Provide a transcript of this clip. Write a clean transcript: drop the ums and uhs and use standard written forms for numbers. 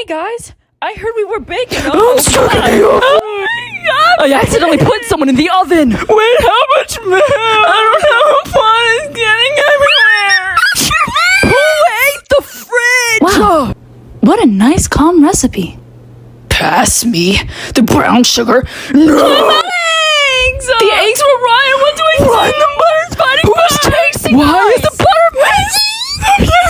Hey guys, I heard we were baking. I'm stuck in the oven. I accidentally put someone in the oven. Wait, how much milk? I don't know. The pot is getting everywhere. Who ate the fridge? Wow. What a nice, calm recipe. Pass me the brown sugar. No. Eggs! The eggs were rotten. What do I do? Run, the butter's fighting Who's back. chasing us? Why is the butter messy?